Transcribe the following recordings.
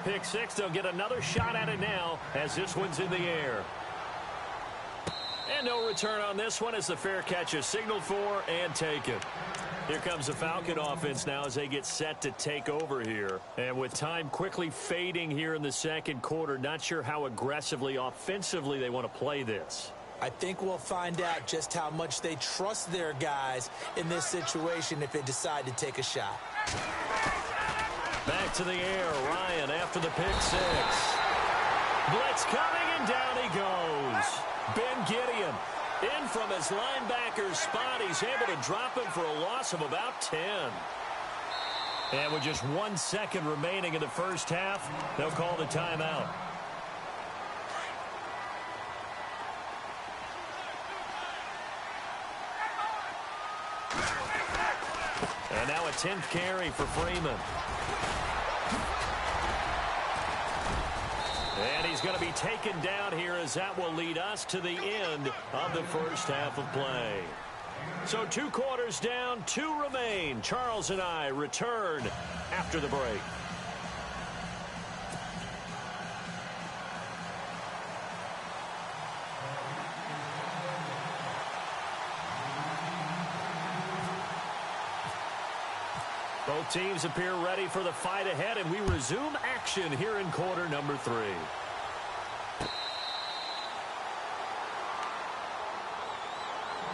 the pick six. They'll get another shot at it now as this one's in the air. And no return on this one as the fair catch is signaled for and taken. Here comes the Falcon offense now as they get set to take over here. And with time quickly fading here in the second quarter, not sure how aggressively, offensively they want to play this. I think we'll find out just how much they trust their guys in this situation if they decide to take a shot. Back to the air, Ryan after the pick six. Blitz coming, and down he goes. Ben Gideon in from his linebacker's spot. He's able to drop him for a loss of about 10. And with just 1 second remaining in the first half, they'll call the timeout. And now a 10th carry for Freeman. And he's going to be taken down here as that will lead us to the end of the first half of play. So 2 quarters down, 2 remain. Charles and I return after the break. Both teams appear ready for the fight ahead, and we resume action here in quarter number 3.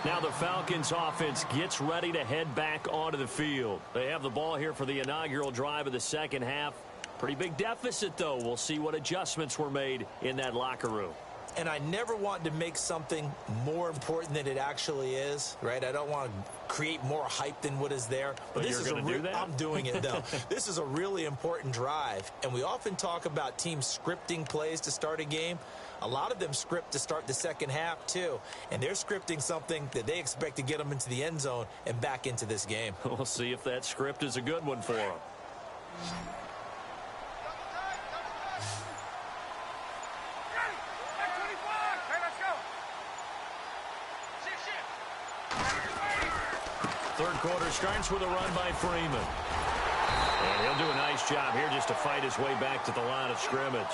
Now the Falcons offense gets ready to head back onto the field. They have the ball here for the inaugural drive of the second half. Pretty big deficit, though. We'll see what adjustments were made in that locker room. And I never want to make something more important than it actually is, right? I don't want to create more hype than what is there. But this you're going to do that? I'm doing it, though. This is a really important drive. And we often talk about teams scripting plays to start a game. A lot of them script to start the second half, too. And they're scripting something that they expect to get them into the end zone and back into this game. We'll see if that script is a good one for them. Third quarter starts with a run by Freeman. And he'll do a nice job here just to fight his way back to the line of scrimmage.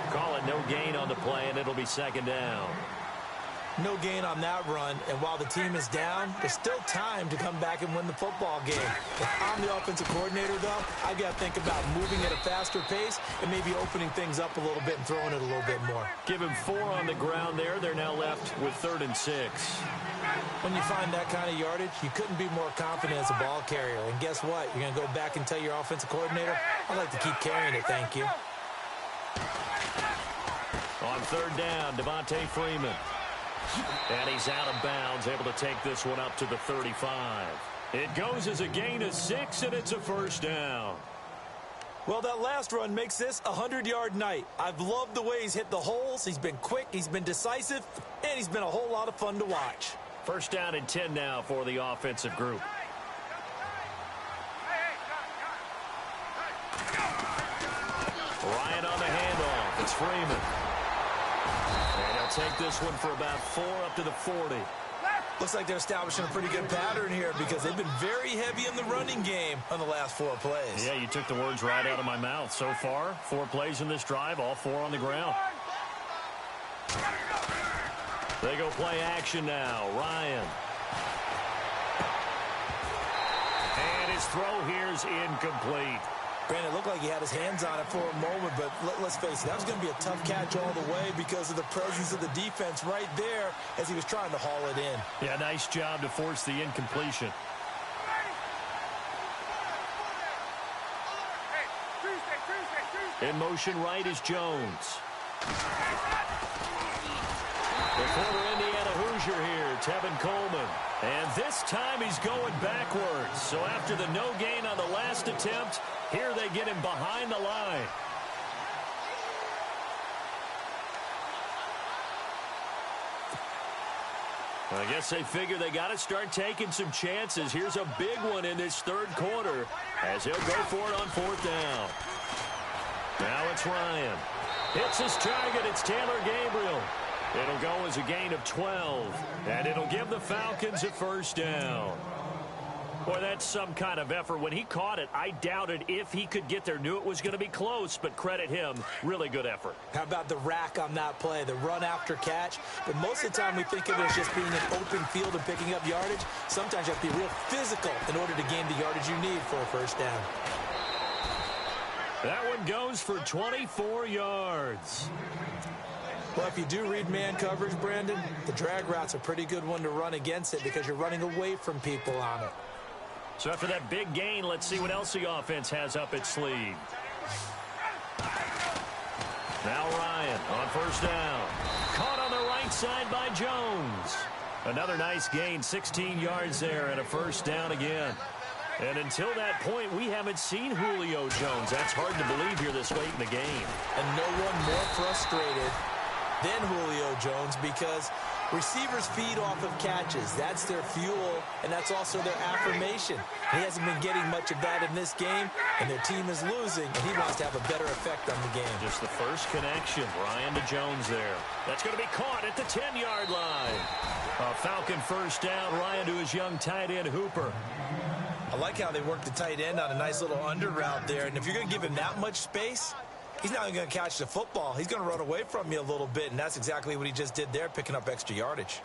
Call it no gain on the play, and it'll be second down. No gain on that run, and while the team is down, there's still time to come back and win the football game. If I'm the offensive coordinator, though, I've got to think about moving at a faster pace and maybe opening things up a little bit and throwing it a little bit more. Give him 4 on the ground there. They're now left with 3rd and 6. When you find that kind of yardage, you couldn't be more confident as a ball carrier. And guess what? You're going to go back and tell your offensive coordinator, I'd like to keep carrying it, thank you. On 3rd down, Devontae Freeman. And he's out of bounds, able to take this one up to the 35. It goes as a gain of 6, and it's a first down. Well, that last run makes this a 100-yard night. I've loved the way he's hit the holes. He's been quick, he's been decisive, and he's been a whole lot of fun to watch. First down and 10 now for the offensive group. Ryan on the handoff. It's Freeman. And he'll take this one for about 4 up to the 40. Looks like they're establishing a pretty good pattern here because they've been very heavy in the running game on the last 4 plays. Yeah, you took the words right out of my mouth. So far, 4 plays in this drive, all 4 on the ground. They go play action now. Ryan. And his throw here's incomplete. Brandon, it looked like he had his hands on it for a moment, but let's face it, that was going to be a tough catch all the way because of the presence of the defense right there as he was trying to haul it in. Yeah, nice job to force the incompletion. In motion right is Jones. The former Indiana Hoosier here, Tevin Coleman. And this time he's going backwards. So after the no gain on the last attempt, here they get him behind the line. I guess they figure they got to start taking some chances. Here's a big one in this 3rd quarter as he'll go for it on 4th down. Now it's Ryan. Hits his target. It's Taylor Gabriel. It'll go as a gain of 12, and it'll give the Falcons a first down. Boy, that's some kind of effort. When he caught it, I doubted if he could get there. Knew it was going to be close, but credit him. Really good effort. How about the rack on that play, the run after catch? But most of the time we think of it as just being an open field and picking up yardage. Sometimes you have to be real physical in order to gain the yardage you need for a first down. That one goes for 24 yards. Well, if you do read man coverage, Brandon, the drag route's a pretty good one to run against it because you're running away from people on it. So after that big gain, let's see what else the offense has up its sleeve. Now Ryan on first down. Caught on the right side by Jones. Another nice gain, 16 yards there and a first down again. And until that point, we haven't seen Julio Jones. That's hard to believe here this late in the game. And no one more frustrated than Julio Jones because receivers feed off of catches. That's their fuel, and that's also their affirmation. He hasn't been getting much of that in this game, and their team is losing, and he wants to have a better effect on the game. Just the first connection, Ryan to Jones there. That's going to be caught at the 10-yard line. A Falcon first down, Ryan to his young tight end, Hooper. I like how they work the tight end on a nice little under route there, and if you're going to give him that much space, he's not going to catch the football. He's going to run away from you a little bit, and that's exactly what he just did there, picking up extra yardage.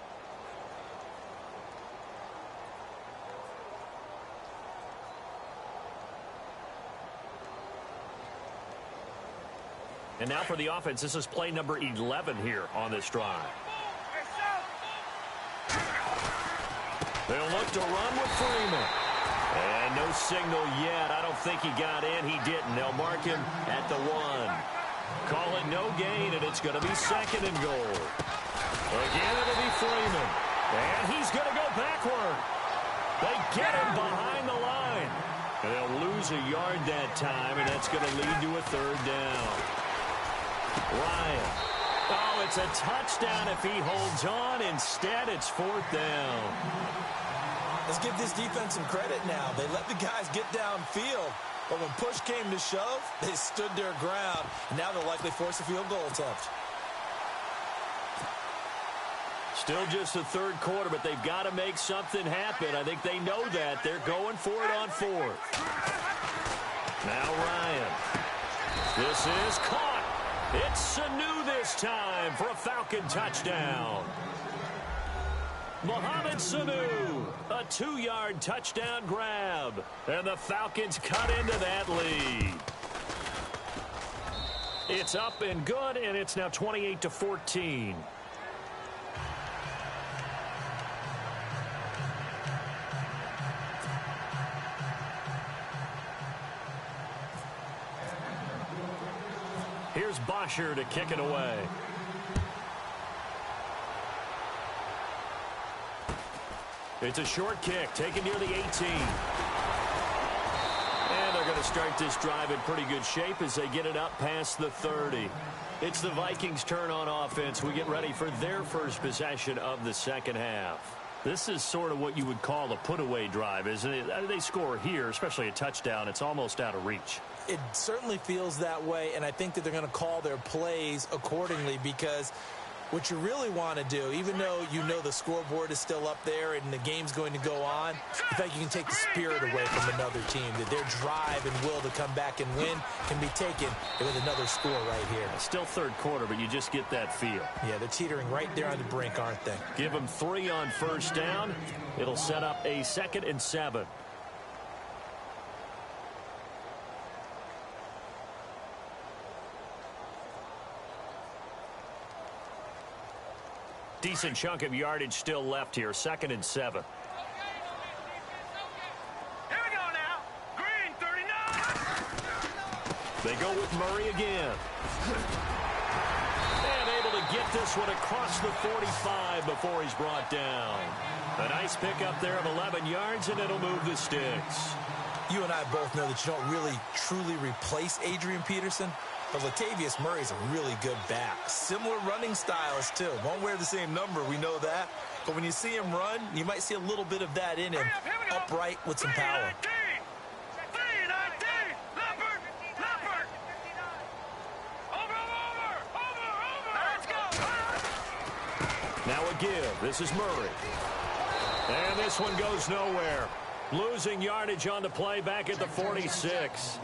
And now for the offense, this is play number 11 here on this drive. They'll look to run with Freeman. And no signal yet. I don't think he got in. He didn't. They'll mark him at the 1. Call it no gain, and it's going to be second and goal. Again, it'll be Freeman. And he's going to go backward. They get him behind the line. And they'll lose a yard that time, and that's going to lead to a third down. Ryan. Oh, it's a touchdown if he holds on. Instead, it's fourth down. Let's give this defense some credit now. They let the guys get downfield, but when push came to shove, they stood their ground, and now they'll likely force a field goal attempt. Still just the third quarter, but they've got to make something happen. I think they know that. They're going for it on fourth. Now Ryan. This is caught. It's Sanu this time for a Falcon touchdown. Mohamed Sanu, a 2-yard touchdown grab. And the Falcons cut into that lead. It's up and good, and it's now 28-14. Here's Bosher to kick it away. It's a short kick, taken near the 18. And they're going to start this drive in pretty good shape as they get it up past the 30. It's the Vikings' turn on offense. We get ready for their first possession of the second half. This is sort of what you would call a put-away drive, isn't it? They score here, especially a touchdown. It's almost out of reach. It certainly feels that way, and I think that they're going to call their plays accordingly because what you really want to do, even though you know the scoreboard is still up there and the game's going to go on, I think you can take the spirit away from another team, that their drive and will to come back and win can be taken with another score right here. Still third quarter, but you just get that feel. Yeah, they're teetering right there on the brink, aren't they? Give them 3 on first down. It'll set up a 2nd and 7. Decent chunk of yardage still left here. 2nd and 7. Here we go now. Green 39. They go with Murray again. And able to get this one across the 45 before he's brought down. A nice pickup there of 11 yards, and it'll move the sticks. You and I both know that you don't really truly replace Adrian Peterson. But Latavius Murray's a really good back. Similar running styles, too. Won't wear the same number, we know that. But when you see him run, you might see a little bit of that in him. Upright with some power. 319. Leopard. Leopard. Over. Let's go. Now a give. This is Murray. And this one goes nowhere. Losing yardage on the play back at the 46.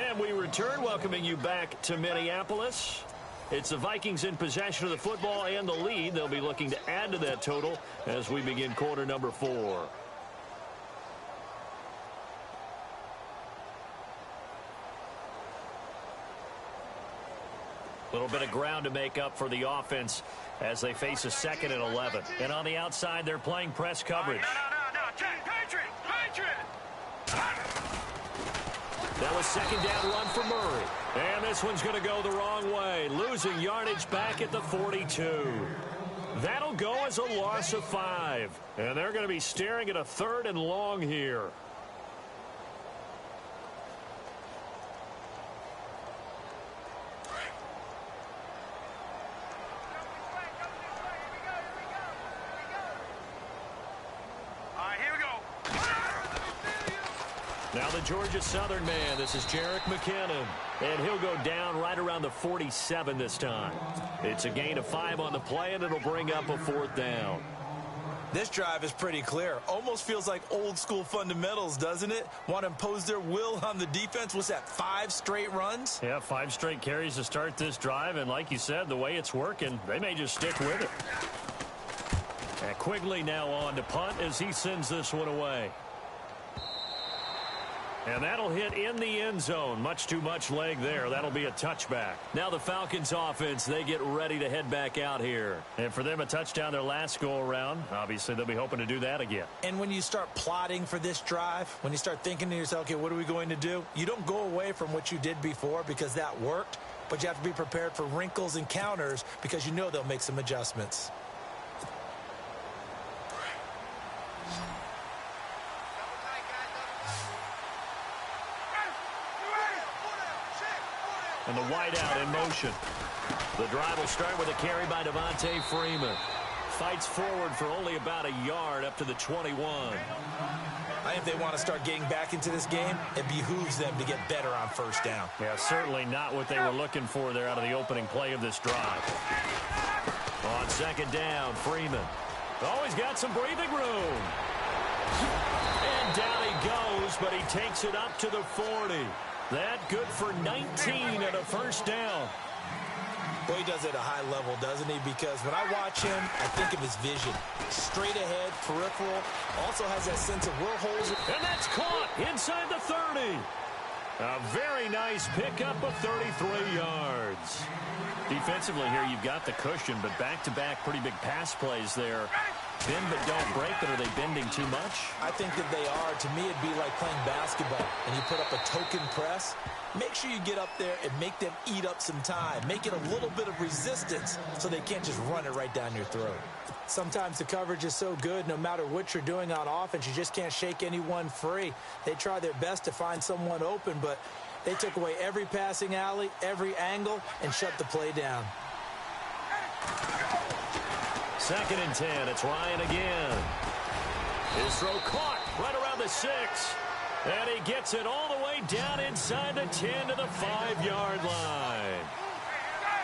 And we return, welcoming you back to Minneapolis. It's the Vikings in possession of the football and the lead. They'll be looking to add to that total as we begin quarter number 4. A little bit of ground to make up for the offense as they face a 2nd and 11. And on the outside, they're playing press coverage. No. Patriot! That was 2nd down run for Murray. And this one's going to go the wrong way. Losing yardage back at the 42. That'll go as a loss of 5. And they're going to be staring at a 3rd and long here. Now the Georgia Southern man, this is Jerick McKinnon. And he'll go down right around the 47 this time. It's a gain of 5 on the play, and it'll bring up a 4th down. This drive is pretty clear. Almost feels like old school fundamentals, doesn't it? Want to impose their will on the defense. What's that, 5 straight runs? Yeah, 5 straight carries to start this drive. And like you said, the way it's working, they may just stick with it. And Quigley now on to punt as he sends this one away. And that'll hit in the end zone. Much too much leg there. That'll be a touchback. Now the Falcons offense, they get ready to head back out here. And for them, a touchdown their last go-around. Obviously, they'll be hoping to do that again. And when you start plotting for this drive, when you start thinking to yourself, okay, what are we going to do? You don't go away from what you did before because that worked. But you have to be prepared for wrinkles and counters because you know they'll make some adjustments. And the wideout in motion. The drive will start with a carry by Devontae Freeman. Fights forward for only about a yard up to the 21. I think if they want to start getting back into this game, it behooves them to get better on 1st down. Yeah, certainly not what they were looking for there out of the opening play of this drive. On 2nd down, Freeman. Always got some breathing room. And down he goes, but he takes it up to the 40. That good for 19 and a 1st down. Boy, he does it at a high level, doesn't he? Because when I watch him, I think of his vision. Straight ahead, peripheral. Also has that sense of where holes are. And that's caught inside the 30. A very nice pickup of 33 yards. Defensively here, you've got the cushion, but back-to-back pretty big pass plays there. Bend but don't break, but are they bending too much? I think that they are. To me, it'd be like playing basketball, and you put up a token press. Make sure you get up there and make them eat up some time. Make it a little bit of resistance so they can't just run it right down your throat. Sometimes the coverage is so good, no matter what you're doing on offense, you just can't shake anyone free. They try their best to find someone open, but they took away every passing alley, every angle, and shut the play down. 2nd and 10. It's Ryan again. His throw caught right around the 6. And he gets it all the way down inside the 10 to the 5-yard line.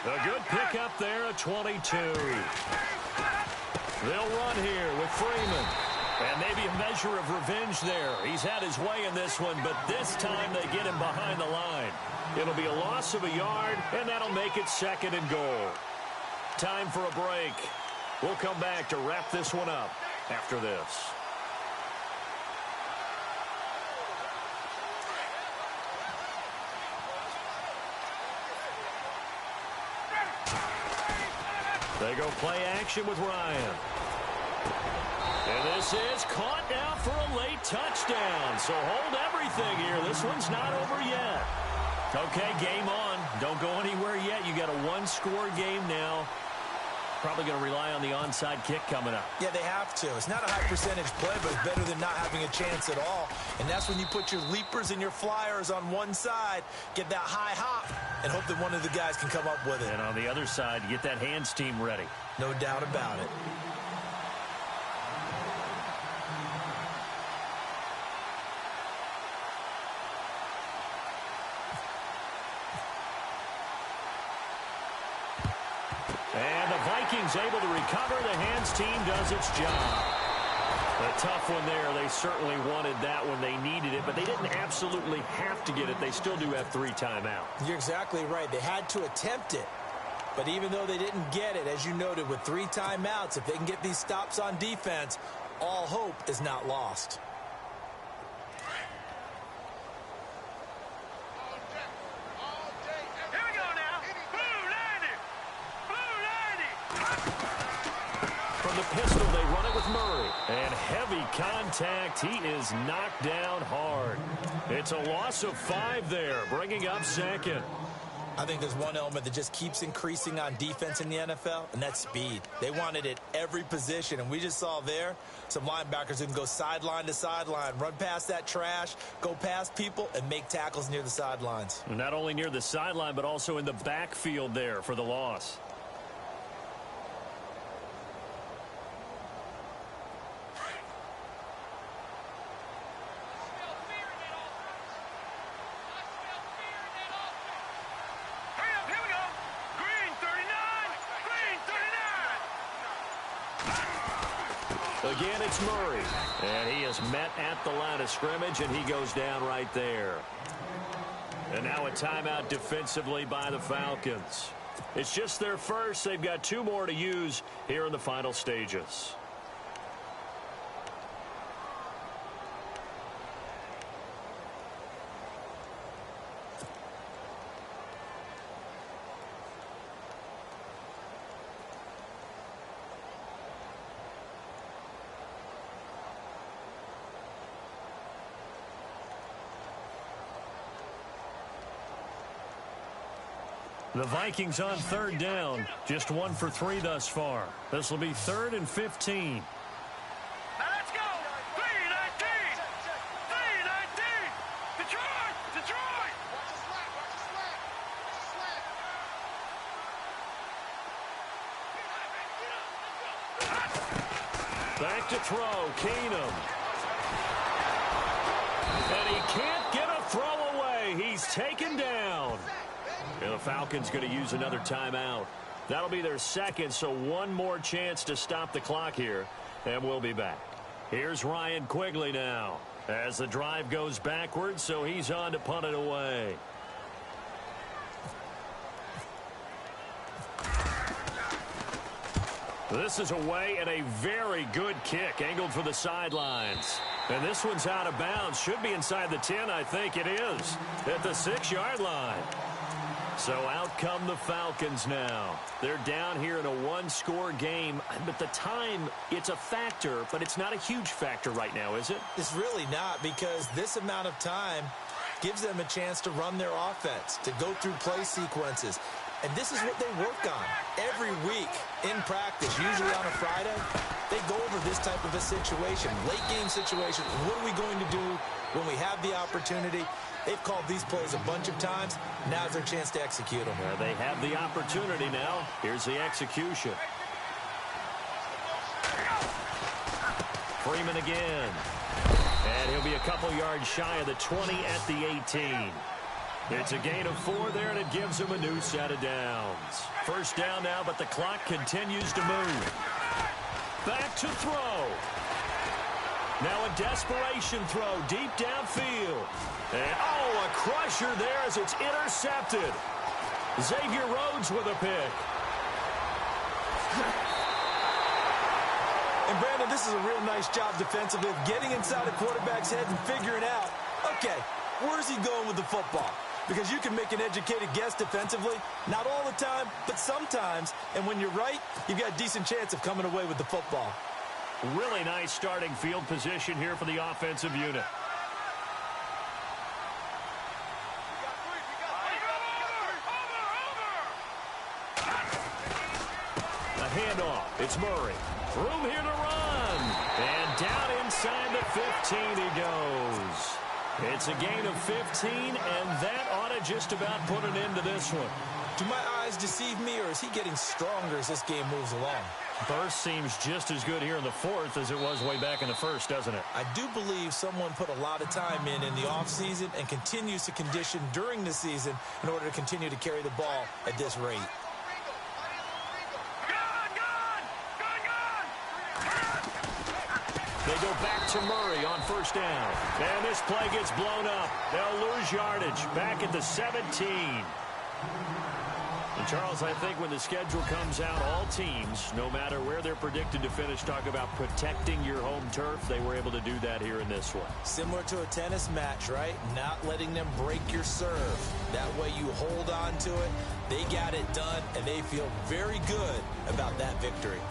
A good pickup there at 22. They'll run here with Freeman. And maybe a measure of revenge there. He's had his way in this one, but this time they get him behind the line. It'll be a loss of a yard, and that'll make it 2nd and goal. Time for a break. We'll come back to wrap this one up after this. They go play action with Ryan. And this is caught now for a late touchdown. So hold everything here. This one's not over yet. Okay, game on. Don't go anywhere yet. You got a 1-score game now. Probably going to rely on the onside kick coming up. Yeah, they have to. It's not a high percentage play, but it's better than not having a chance at all. And that's when you put your leapers and your flyers on one side, get that high hop, and hope that one of the guys can come up with it. And on the other side, get that hands team ready. No doubt about it. And the Vikings able to recover. The hands team does its job. A tough one there. They certainly wanted that when they needed it, but they didn't absolutely have to get it. They still do have 3 timeouts. You're exactly right. They had to attempt it. But even though they didn't get it, as you noted, with 3 timeouts, if they can get these stops on defense, all hope is not lost. Here we go now. Blue 90. Blue 90. From the pistol, they run it with Murray. And heavy contact. He is knocked down hard. It's a loss of 5 there, bringing up second. I think there's one element that just keeps increasing on defense in the NFL, and that's speed. They want it at every position, and we just saw there some linebackers who can go sideline to sideline, run past that trash, go past people, and make tackles near the sidelines. Not only near the sideline, but also in the backfield there for the loss. Again, it's Murray. And he is met at the line of scrimmage, and he goes down right there. And now a timeout defensively by the Falcons. It's just their first. They've got 2 more to use here in the final stages. The Vikings on 3rd down. Just 1 for 3 thus far. This will be 3rd and 15. Now let's go. 3-19. 3-19. Detroit. Detroit. Back to throw. Keenum. And he can't get a throw away. He's taken down. And the Falcons going to use another timeout. That'll be their second, so 1 more chance to stop the clock here. And we'll be back. Here's Ryan Quigley now as the drive goes backwards, so he's on to punt it away. This is away and a very good kick angled for the sidelines. And this one's out of bounds. Should be inside the 10, I think it is. At the 6-yard line. So out come the Falcons now. They're down here in a 1-score game. But the time, it's a factor, but it's not a huge factor right now, is it? It's really not, because this amount of time gives them a chance to run their offense, to go through play sequences. And this is what they work on every week in practice, usually on a Friday. They go over this type of a situation, late game situation. What are we going to do when we have the opportunity? They've called these plays a bunch of times. Now's their chance to execute them. Well, they have the opportunity now. Here's the execution. Freeman again. And he'll be a couple yards shy of the 20 at the 18. It's a gain of 4 there, and it gives him a new set of downs. First down now, but the clock continues to move. Back to throw. Now a desperation throw deep downfield. And, oh, a crusher there as it's intercepted. Xavier Rhodes with a pick. And, Brandon, this is a real nice job defensively of getting inside a quarterback's head and figuring out, okay, where's he going with the football? Because you can make an educated guess defensively, not all the time, but sometimes. And when you're right, you've got a decent chance of coming away with the football. Really nice starting field position here for the offensive unit. A handoff. It's Murray. Room here to run. And down inside the 15 he goes. It's a gain of 15, and that ought to just about put an end to this one. Do my eyes deceive me, or is he getting stronger as this game moves along? Burst seems just as good here in the 4th as it was way back in the 1st, doesn't it? I do believe someone put a lot of time in the offseason and continues to condition during the season in order to continue to carry the ball at this rate. They go back to Murray on first down. And this play gets blown up. They'll lose yardage back at the 17. And, Charles, I think when the schedule comes out, all teams, no matter where they're predicted to finish, talk about protecting your home turf. They were able to do that here in this one. Similar to a tennis match, right? Not letting them break your serve. That way you hold on to it. They got it done, and they feel very good about that victory.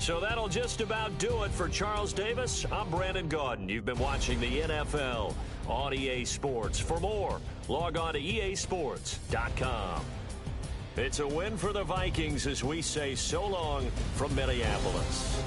So that'll just about do it for Charles Davis. I'm Brandon Gaudin. You've been watching the NFL on EA Sports. For more, log on to easports.com. It's a win for the Vikings as we say so long from Minneapolis.